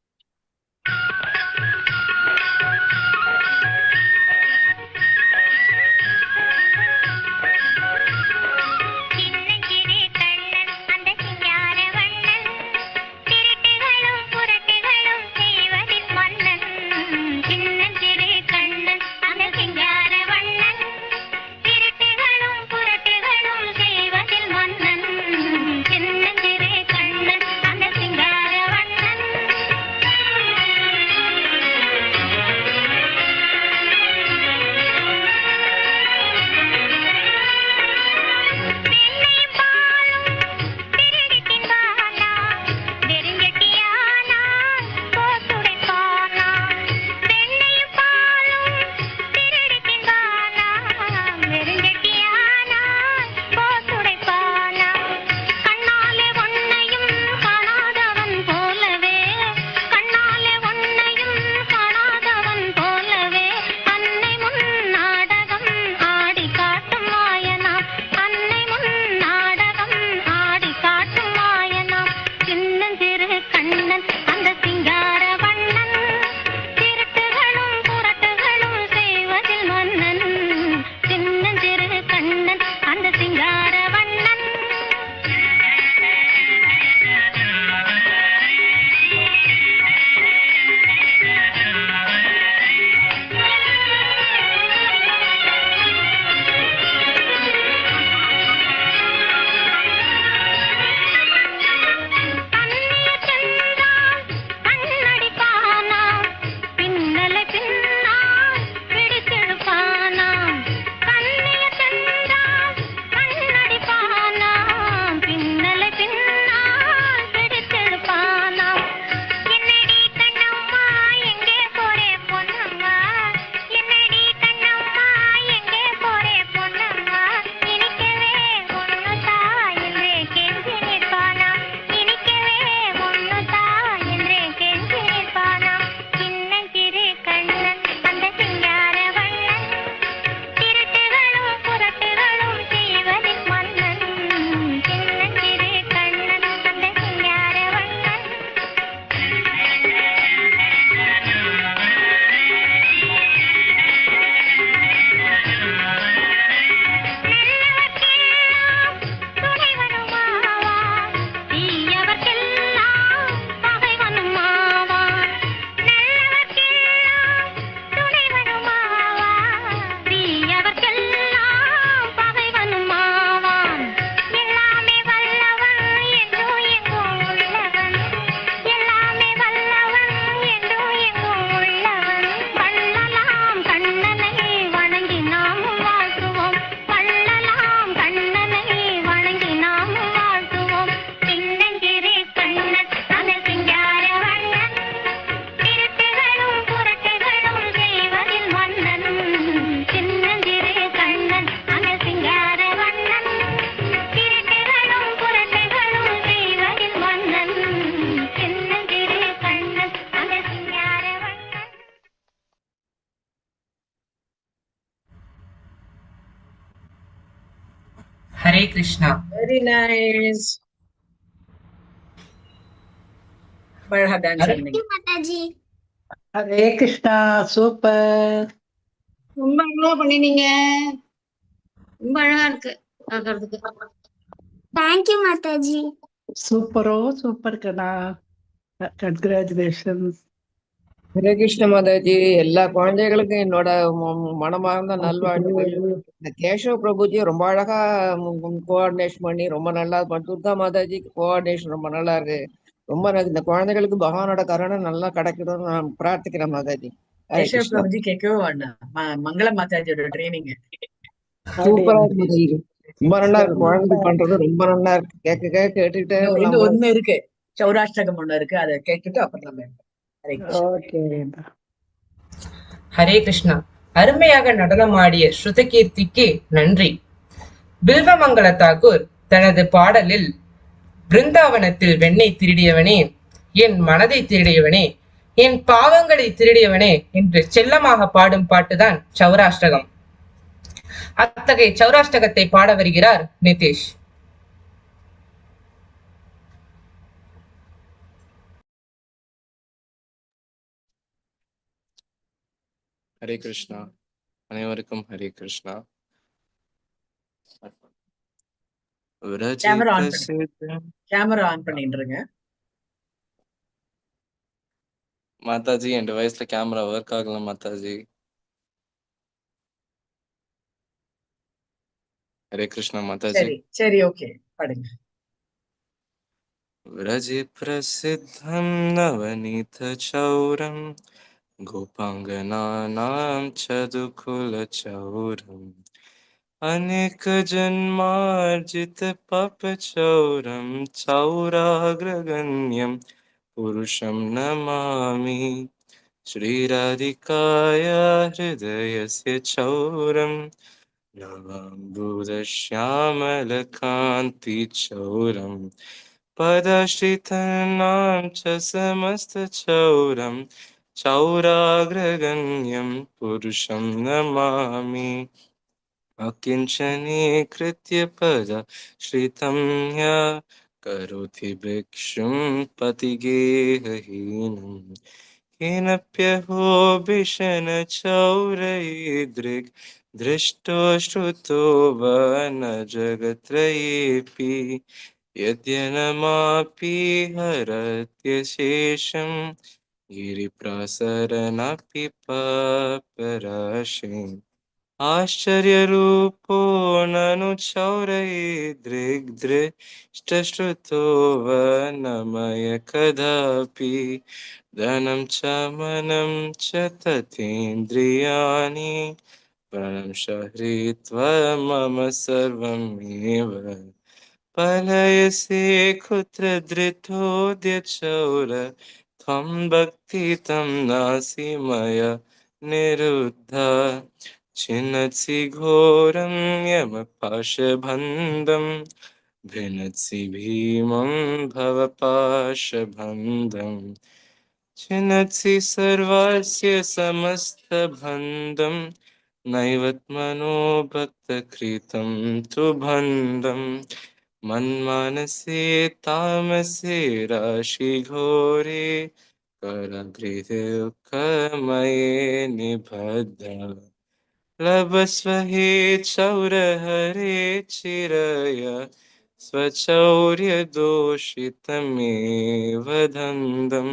S4: Hare Krishna.
S2: Very nice. அழகா டான்ஸ் ஆடுனீங்க.
S9: மாதாஜி.
S10: ஹரே கிருஷ்ணா, சூப்பர்.
S11: ரொம்ப அழகா பண்ணினீங்க. ரொம்ப அழகா இருக்கு பாக்குறதுக்கு.
S9: தேங்க்யூ மாதாஜி.
S10: சூப்பர் கண்ணா. கங்க்ராச்சுலேஷன்ஸ்.
S12: ஹரே கிருஷ்ண மாதாஜி. எல்லா குழந்தைகளுக்கும் என்னோட மனமார்ந்த நல்வாழ்த்துக்கள். இந்த கேசவ பிரபுஜி ரொம்ப அழகா கோஆர்டினேஷன் பண்ணி ரொம்ப நல்லா துர்கா மாதாஜி கோஆர்டினேஷன் ரொம்ப நல்லா இருக்கு. ரொம்ப இந்த குழந்தைகளுக்கு பகவானோட கருணை நல்லா கிடைக்கணும்னு நான் பிரார்த்திக்கிறேன் மாதாஜி.
S2: கேசவ பிரபுஜி கேட்கவே வேண்டாம். மங்கள மாதாஜியோட ட்ரைனிங்
S12: சூப்பரா இருக்கு மாதாஜி. ரொம்ப நல்லா இருக்கு. குழந்தைகள் பண்றது ரொம்ப நல்லா இருக்கு. கேட்டுக்கிட்டே
S2: இன்னும் ஒண்ணு இருக்கு, சௌராஷ்டிரகம் ஒண்ணு இருக்கு. அதை கேட்டுட்டு அப்புறம் நம்ம
S4: ஹரே கிருஷ்ணா. அருமையாக நடனமாடிய ஸ்ருதகீர்த்திக்கு நன்றி. பில்வமங்கள தாக்கூர் தனது பாடலில் பிருந்தாவனத்தில் வெண்ணை திருடியவனே, என் மனதை திருடியவனே, என் பாவங்களை திருடியவனே என்று செல்லமாக பாடும் பாட்டுதான் சௌராஷ்டிரகம். அத்தகைய சௌராஷ்டிரகத்தை பாட வருகிறார் நிதிஷ்.
S13: ஹரே கிருஷ்ணா. அனைவருக்கும் ஹரே கிருஷ்ணா.
S2: கேமரா ஆன் பண்ணிட்டுருங்க.
S13: மாதாஜி, என் டிவைஸ்ல கேமரா ஒர்க் ஆகல மாதாஜி. ஹரே கிருஷ்ணா மாதாஜி.
S2: சரி ஓகே பாடுங்க.
S13: விரஜி பிரசித்தம் நவநீத சௌரம் गोपांगनानां चतुकुलचौरम् अनेकजन्मार्जित पापचौरं चौराग्रगण्यं पुरुषं नमामि। श्रीराधिकाय हृदयस्य चौरं नवाम्बुदश्यामलकान्तिचौरं पदश्रितानां च समस्तचौरं चौराग्रगण्यं पुरुषं नमामि। अकिञ्चनीकृत्य पदश्रितं ह्य करोति भिक्षुं पतिगेहहीनं केनप्यहो भिषनचौरैर्दृक् दृष्टो श्रुतो वा न जगत्रयेऽपि यद्यनमापि हरत्यशेषं गिरिप्रसरनपि पापराशिम् आश्चर्यरूपो ननु चौरैर्दृग्दृष्टश्रुतो वा न मय कदापि धनं च मनं च तथेन्द्रियाणि प्रणश हृत्वा मम सर्वमेव पलयसे कुत्र धृतोऽद्य त्वं भक्ति तं नासि मया निरुद्धा छिन्नसि घोरं यमपाशबन्धं भिन्नसि भीमं भवपाशबन्धं छिन्नसि सर्वस्य समस्तबन्धं नैवत्मनो भक्तकृतं तु बन्धं मन्मानसे तामसे राशिघोरे करगृहकमये निबद्धा लभस्व हे चौरहरे चिरय स्वचौर्यदोषितमेव धन्दं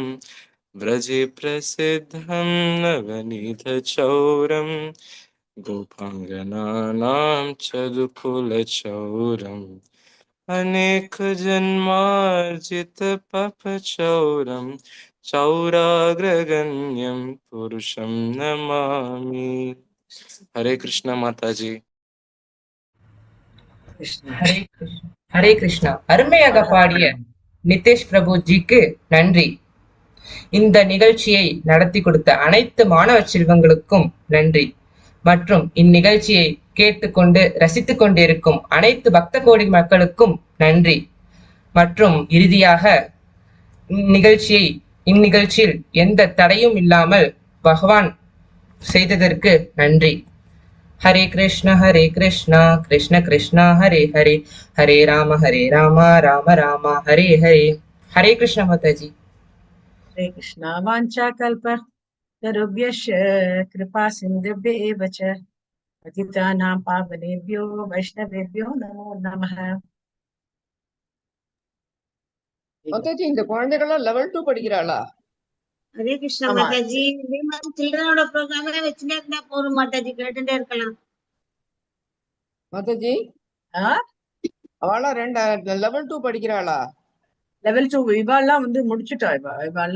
S13: व्रजे प्रसिद्धं नवनीतचौरं गोपाङ्गनानां चतुकुलचौरम् अनेकजन्मार्जितपापचौरं चौराग्रगण्यं पुरुषं नमामि। हरे कृष्णा माताजी.
S4: ஹரே கிருஷ்ணா. அருமையாக பாடிய நிதேஷ் பிரபுஜிக்கு நன்றி. இந்த நிகழ்ச்சியை நடத்தி கொடுத்த அனைத்து மாணவ செல்வங்களுக்கும் நன்றி. மற்றும் இந்நிகழ்ச்சியை கேட்டுக்கொண்டு ரசித்துக் கொண்டிருக்கும் அனைத்து பக்த கோடி மக்களுக்கும் நன்றி. மற்றும் இறுதியாக இந்நிகழ்ச்சியில் எந்த தடையும் இல்லாமல் பகவான் செய்ததற்கு நன்றி. ஹரே கிருஷ்ணா கிருஷ்ண கிருஷ்ணா ஹரே ஹரே, ஹரே ராம ராம ராம ஹரே ஹரே. ஹரே கிருஷ்ணா மாதாஜி.
S2: ஹரே கிருஷ்ணா. வாஞ்சா கல்ப தருभ्यश्च कृपा सिन्धुभ्येव च पतितानां पावनेभ्यो वैष्णवेभ्यो नमो नमः.
S12: மாதாஜி, இந்த குழந்தைகள்லாம் லெவல் 2 படிக்கிறாளா?
S11: ஹரே கிருஷ்ணா மாதாஜி. இதே மாதிரி சில்ட்ரனோட ப்ரோக்ராமே வச்சுட்டே இருந்தா போதும் மாதாஜி, கேட்டுட்டே இருக்கலாம்
S12: மாதாஜி. அவளா லெவல் 2 படிக்கிறாளா?
S2: லெவல் 2 இவாள்லாம் முடிச்சுட்டா. இவாள்லாம்